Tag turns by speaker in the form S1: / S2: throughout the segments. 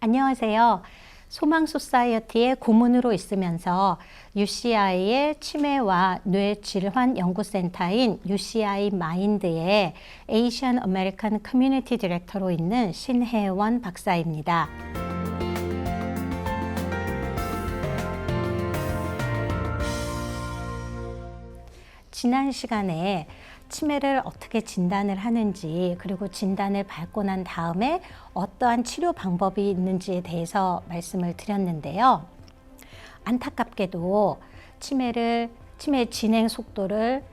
S1: 안녕하세요. 소망 소사이어티의 고문으로 있으면서 UCI의 치매와 뇌질환 연구센터인 UCI 마인드의 에이시안 아메리칸 커뮤니티 디렉터로 있는 신혜원 박사입니다. 지난 시간에 치매를 어떻게 진단을 하는지, 그리고 진단을 받고 난 다음에 어떠한 치료 방법이 있는지에 대해서 말씀을 드렸는데요. 안타깝게도 치매의 진행 속도를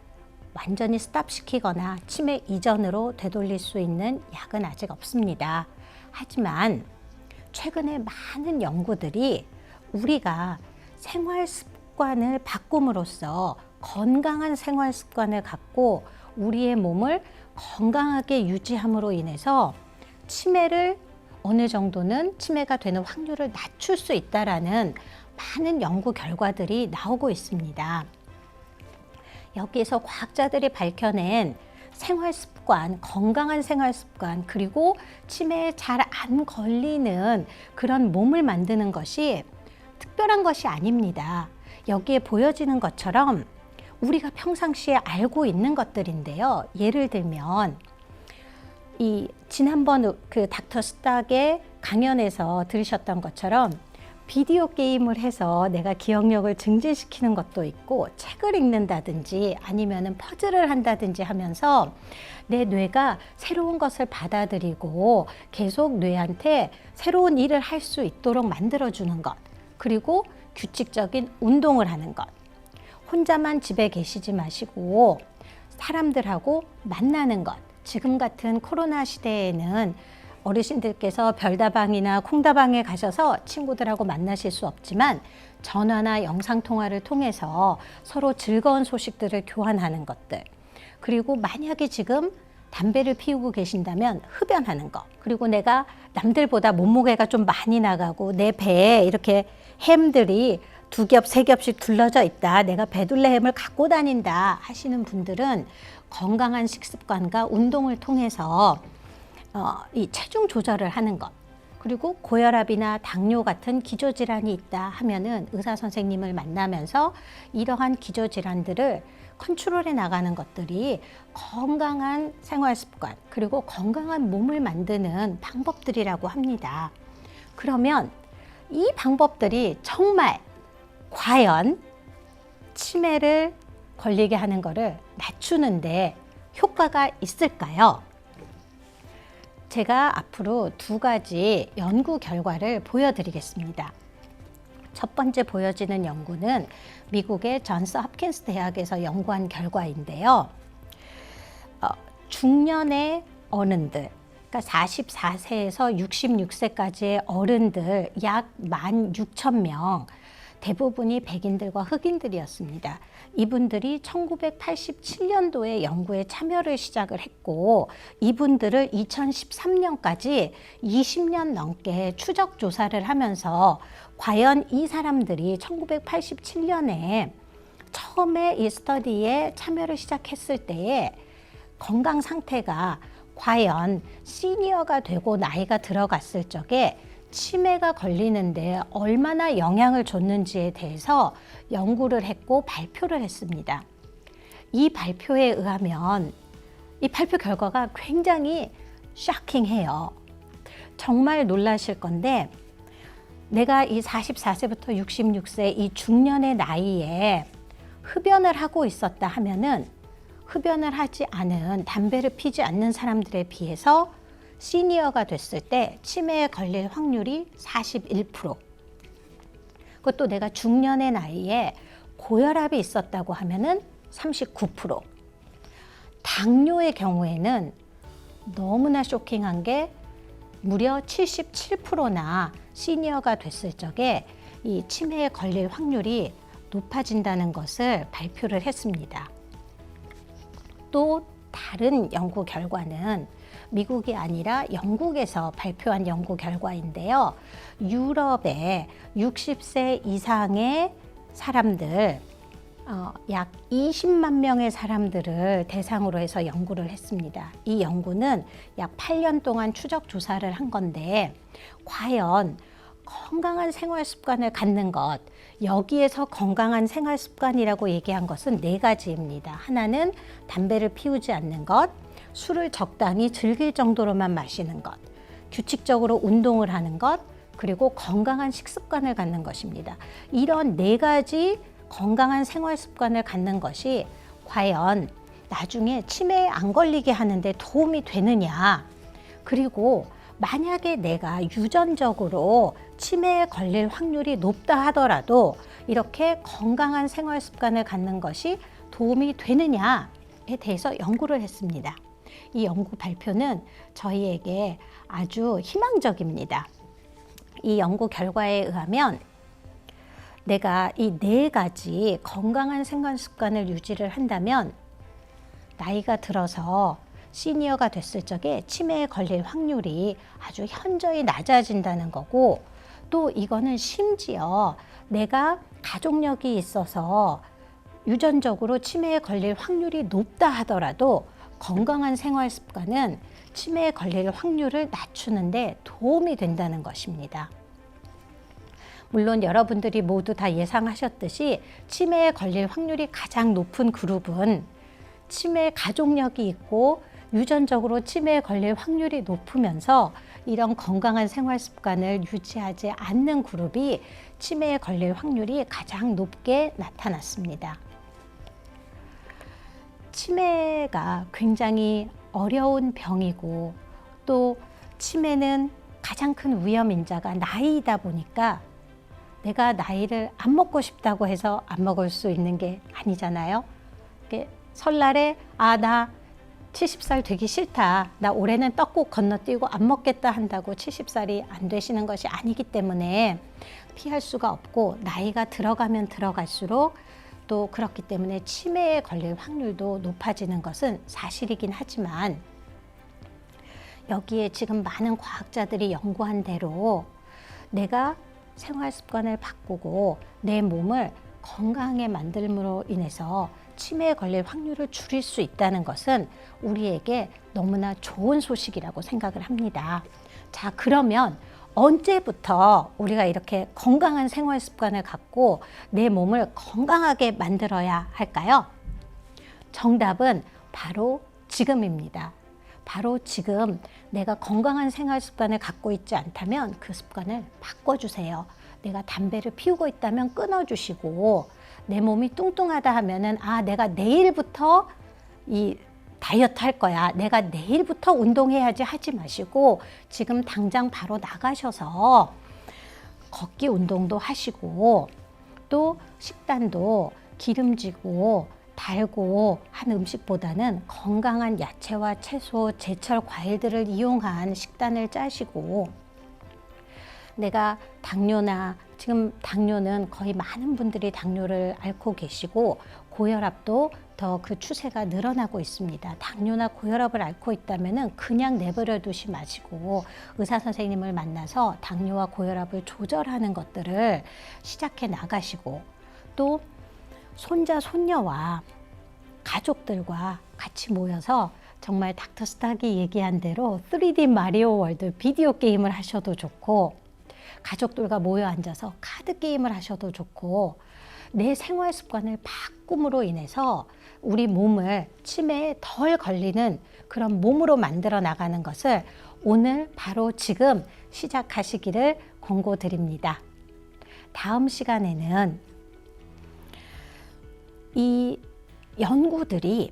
S1: 완전히 스탑시키거나 치매 이전으로 되돌릴 수 있는 약은 아직 없습니다. 하지만 최근에 많은 연구들이 우리가 생활 습관을 바꿈으로써 건강한 생활 습관을 갖고 우리의 몸을 건강하게 유지함으로 인해서 치매를 어느 정도는 치매가 되는 확률을 낮출 수 있다라는 많은 연구 결과들이 나오고 있습니다. 여기에서 과학자들이 밝혀낸 생활 습관, 건강한 생활 습관, 그리고 치매에 잘 안 걸리는 그런 몸을 만드는 것이 특별한 것이 아닙니다. 여기에 보여지는 것처럼 우리가 평상시에 알고 있는 것들인데요. 예를 들면 지난번 그 닥터 스탁의 강연에서 들으셨던 것처럼 비디오 게임을 해서 내가 기억력을 증진시키는 것도 있고, 책을 읽는다든지 아니면은 퍼즐을 한다든지 하면서 내 뇌가 새로운 것을 받아들이고 계속 뇌한테 새로운 일을 할 수 있도록 만들어주는 것, 그리고 규칙적인 운동을 하는 것, 혼자만 집에 계시지 마시고 사람들하고 만나는 것. 지금 같은 코로나 시대에는 어르신들께서 별다방이나 콩다방에 가셔서 친구들하고 만나실 수 없지만 전화나 영상통화를 통해서 서로 즐거운 소식들을 교환하는 것들, 그리고 만약에 지금 담배를 피우고 계신다면 흡연하는 것, 그리고 내가 남들보다 몸무게가 좀 많이 나가고 내 배에 이렇게 햄들이 2겹, 3겹씩 둘러져 있다, 내가 배둘레 햄을 갖고 다닌다 하시는 분들은 건강한 식습관과 운동을 통해서 이 체중 조절을 하는 것, 그리고 고혈압이나 당뇨 같은 기저질환이 있다 하면은 의사 선생님을 만나면서 이러한 기저질환들을 컨트롤해 나가는 것들이 건강한 생활 습관, 그리고 건강한 몸을 만드는 방법들이라고 합니다. 그러면 이 방법들이 정말 과연 치매를 걸리게 하는 것을 낮추는데 효과가 있을까요? 제가 앞으로 2가지 연구 결과를 보여드리겠습니다. 첫 번째 보여지는 연구는 미국의 존스 홉킨스 대학에서 연구한 결과인데요. 중년의 어른들, 그러니까 44세에서 66세까지의 어른들 약 16,000명, 대부분이 백인들과 흑인들이었습니다. 이분들이 1987년도에 연구에 참여를 시작을 했고, 이분들을 2013년까지 20년 넘게 추적 조사를 하면서 과연 이 사람들이 1987년에 처음에 이 스터디에 참여를 시작했을 때의 건강 상태가 과연 시니어가 되고 나이가 들어갔을 적에 치매가 걸리는데 얼마나 영향을 줬는지에 대해서 연구를 했고 발표를 했습니다. 이 발표에 의하면 이 발표 결과가 굉장히 쇼킹해요. 정말 놀라실 건데, 내가 이 44세부터 66세 이 중년의 나이에 흡연을 하고 있었다 하면은 흡연을 하지 않은, 담배를 피지 않는 사람들에 비해서 시니어가 됐을 때 치매에 걸릴 확률이 41%. 그것도 내가 중년의 나이에 고혈압이 있었다고 하면은 39%. 당뇨의 경우에는 너무나 쇼킹한 게 무려 77%나 시니어가 됐을 적에 이 치매에 걸릴 확률이 높아진다는 것을 발표를 했습니다. 또 다른 연구 결과는 미국이 아니라 영국에서 발표한 연구 결과인데요. 유럽의 60세 이상의 사람들, 약 20만 명의 사람들을 대상으로 해서 연구를 했습니다. 이 연구는 약 8년 동안 추적 조사를 한 건데 과연 건강한 생활 습관을 갖는 것, 여기에서 건강한 생활 습관이라고 얘기한 것은 4가지입니다. 하나는 담배를 피우지 않는 것, 술을 적당히 즐길 정도로만 마시는 것, 규칙적으로 운동을 하는 것, 그리고 건강한 식습관을 갖는 것입니다. 이런 4가지 건강한 생활 습관을 갖는 것이 과연 나중에 치매에 안 걸리게 하는데 도움이 되느냐, 그리고 만약에 내가 유전적으로 치매에 걸릴 확률이 높다 하더라도 이렇게 건강한 생활 습관을 갖는 것이 도움이 되느냐에 대해서 연구를 했습니다. 이 연구 발표는 저희에게 아주 희망적입니다. 이 연구 결과에 의하면 내가 이 4가지 건강한 생활 습관을 유지를 한다면 나이가 들어서 시니어가 됐을 적에 치매에 걸릴 확률이 아주 현저히 낮아진다는 거고, 또 이거는 심지어 내가 가족력이 있어서 유전적으로 치매에 걸릴 확률이 높다 하더라도 건강한 생활 습관은 치매에 걸릴 확률을 낮추는데 도움이 된다는 것입니다. 물론 여러분들이 모두 다 예상하셨듯이 치매에 걸릴 확률이 가장 높은 그룹은 치매 가족력이 있고 유전적으로 치매에 걸릴 확률이 높으면서 이런 건강한 생활 습관을 유지하지 않는 그룹이 치매에 걸릴 확률이 가장 높게 나타났습니다. 치매가 굉장히 어려운 병이고 또 치매는 가장 큰 위험 인자가 나이이다 보니까 내가 나이를 안 먹고 싶다고 해서 안 먹을 수 있는 게 아니잖아요. 설날에 나 70살 되기 싫다, 나 올해는 떡국 건너뛰고 안 먹겠다 한다고 70살이 안 되시는 것이 아니기 때문에 피할 수가 없고, 나이가 들어가면 들어갈수록 또 그렇기 때문에 치매에 걸릴 확률도 높아지는 것은 사실이긴 하지만, 여기에 지금 많은 과학자들이 연구한 대로 내가 생활 습관을 바꾸고 내 몸을 건강하게 만들므로 인해서 치매에 걸릴 확률을 줄일 수 있다는 것은 우리에게 너무나 좋은 소식이라고 생각을 합니다. 자, 그러면 언제부터 우리가 이렇게 건강한 생활 습관을 갖고 내 몸을 건강하게 만들어야 할까요? 정답은 바로 지금입니다. 바로 지금 내가 건강한 생활 습관을 갖고 있지 않다면 그 습관을 바꿔주세요. 내가 담배를 피우고 있다면 끊어주시고, 내 몸이 뚱뚱하다 하면은 내가 내일부터 이 다이어트 할 거야, 내가 내일부터 운동해야지 하지 마시고 지금 당장 바로 나가셔서 걷기 운동도 하시고, 또 식단도 기름지고 달고 한 음식보다는 건강한 야채와 채소, 제철 과일들을 이용한 식단을 짜시고, 내가 당뇨나, 지금 당뇨는 거의 많은 분들이 당뇨를 앓고 계시고 고혈압도 더 그 추세가 늘어나고 있습니다. 당뇨나 고혈압을 앓고 있다면 그냥 내버려 두지 마시고 의사 선생님을 만나서 당뇨와 고혈압을 조절하는 것들을 시작해 나가시고, 또 손자, 손녀와 가족들과 같이 모여서 정말 닥터 스탁이 얘기한 대로 3D 마리오 월드 비디오 게임을 하셔도 좋고, 가족들과 모여 앉아서 카드 게임을 하셔도 좋고, 내 생활 습관을 바꿈으로 인해서 우리 몸을 치매에 덜 걸리는 그런 몸으로 만들어 나가는 것을 오늘 바로 지금 시작하시기를 권고드립니다. 다음 시간에는 이 연구들이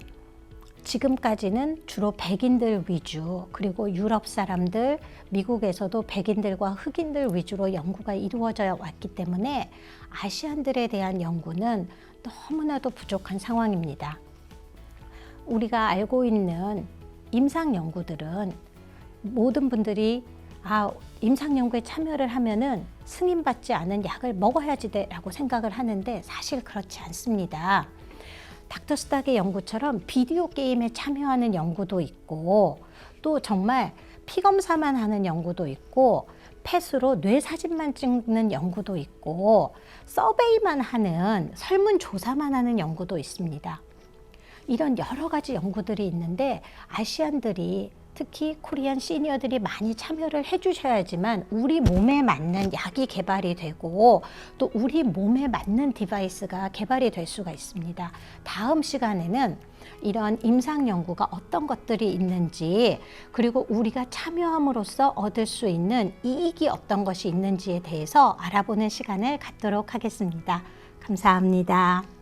S1: 지금까지는 주로 백인들 위주, 그리고 유럽 사람들, 미국에서도 백인들과 흑인들 위주로 연구가 이루어져 왔기 때문에 아시안들에 대한 연구는 너무나도 부족한 상황입니다. 우리가 알고 있는 임상 연구들은 모든 분들이 임상 연구에 참여를 하면은 승인받지 않은 약을 먹어야지라고 생각을 하는데 사실 그렇지 않습니다. 닥터 스탁의 연구처럼 비디오 게임에 참여하는 연구도 있고, 또 정말 피검사만 하는 연구도 있고, 펫으로 뇌 사진만 찍는 연구도 있고 서베이만 하는 설문조사만 하는 연구도 있습니다. 이런 여러 가지 연구들이 있는데 아시안들이 특히 코리안 시니어들이 많이 참여를 해주셔야지만 우리 몸에 맞는 약이 개발이 되고 또 우리 몸에 맞는 디바이스가 개발이 될 수가 있습니다. 다음 시간에는 이런 임상 연구가 어떤 것들이 있는지 그리고 우리가 참여함으로써 얻을 수 있는 이익이 어떤 것이 있는지에 대해서 알아보는 시간을 갖도록 하겠습니다. 감사합니다.